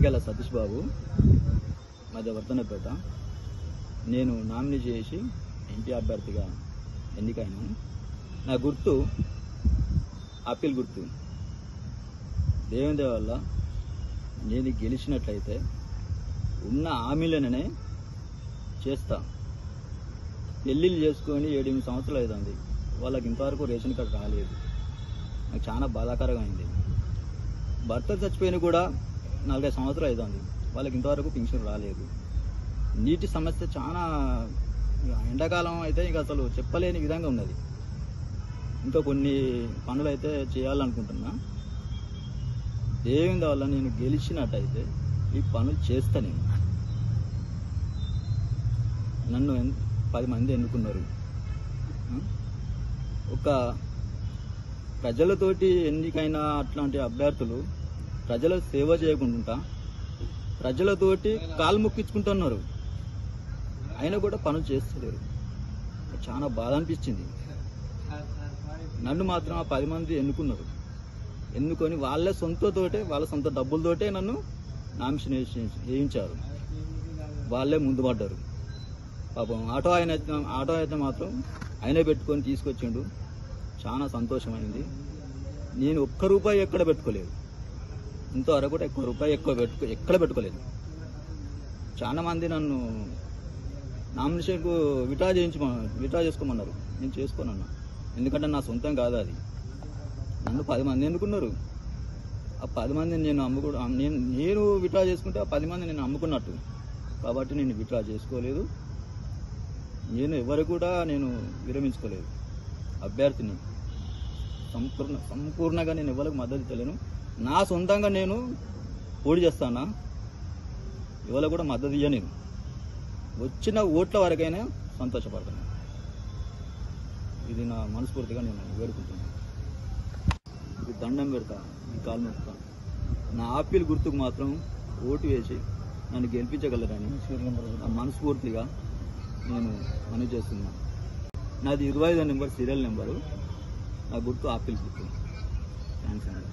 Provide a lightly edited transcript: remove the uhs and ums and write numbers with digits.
చింతకెళ్ళ సతీష్ బాబు, మధ్య వర్ధనపేట. నేను నామినీ చేసి ఎంపీ అభ్యర్థిగా ఎన్నికైనాను. నా గుర్తు ఆపిల్ గుర్తు. దేవుని వల్ల నేను గెలిచినట్లయితే ఉన్న హామీలనే చేస్తా. పెళ్ళిళ్ళు చేసుకొని 7-8 సంవత్సరాలు అవుతుంది, వాళ్ళకి ఇంతవరకు రేషన్ కార్డు రాలేదు. నాకు చాలా బాధాకరంగా అయింది. భర్త చచ్చిపోయిన కూడా 4-5 సంవత్సరాలు అవుతుంది, వాళ్ళకి ఇంతవరకు పింఛన్ రాలేదు. నీటి సమస్య చాలా, ఎండాకాలం అయితే ఇంకా అసలు చెప్పలేని విధంగా ఉన్నది. ఇంకా కొన్ని పనులు అయితే చేయాలనుకుంటున్నా. దేవుని వల్ల నేను గెలిచినట్టయితే ఈ పనులు చేస్తా. నేను నన్ను 10 మంది ఎన్నుకున్నారు. ఒక ప్రజలతోటి ఎన్నికైన అట్లాంటి అభ్యర్థులు ప్రజల సేవ చేయకుండా ప్రజలతోటి కాలు మొక్కించుకుంటున్నారు, అయినా కూడా పనులు చేస్తలేరు. చాలా బాధ అనిపించింది. నన్ను మాత్రం ఆ 10 మంది ఎన్నుకొని వాళ్ళ సొంత డబ్బులతోటే నన్ను నామినేషన్ వేయించారు. వాళ్ళే ముందు పడ్డారు. పాపం ఆటో అయితే మాత్రం ఆయనే పెట్టుకొని తీసుకొచ్చిండు. చాలా సంతోషమైంది. నేను ₹1 ఎక్కడ పెట్టుకోలేదు, ఇంతవరకు కూడా ₹1 ఎక్కడ పెట్టుకోలేదు. చాలా మంది నన్ను నామినేషన్కు విత్డ్రా చేసుకోమన్నారు. నేను చేసుకోనన్నా, ఎందుకంటే నా సొంతం కాదు అది. నన్ను 10 మంది ఎన్నుకున్నారు. ఆ 10 మందిని నేను విత్డ్రా చేసుకుంటే ఆ 10 మంది నేను అమ్ముకున్నట్టు. కాబట్టి నేను విత్డ్రా చేసుకోలేదు. నేను ఎవరు కూడా నేను విరమించుకోలేదు. అభ్యర్థిని సంపూర్ణంగా నేను ఎవరికి మద్దతు ఇవ్వలేను. నా సొంతంగా నేను పోటీ చేస్తానా, ఎవరికి కూడా మద్దతు ఇయ్య. నేను వచ్చిన ఓట్ల వరకైనా సంతోషపడతాను. ఇది నా మనస్ఫూర్తిగా నేను వేడుకుంటున్నాను. ఇది దండం పెడతా, ఈ కాలు మొక్కుతా. నా ఆపిల్ గుర్తుకు మాత్రం ఓటు వేసి నన్ను గెలిపించగలరని నా మనస్ఫూర్తిగా నేను మనవి చేస్తున్నాను. నాది 25వ నెంబర్ సీరియల్ నెంబరు. నా గుర్తు ఆపిల్ గుర్తు. థ్యాంక్స్ అండి.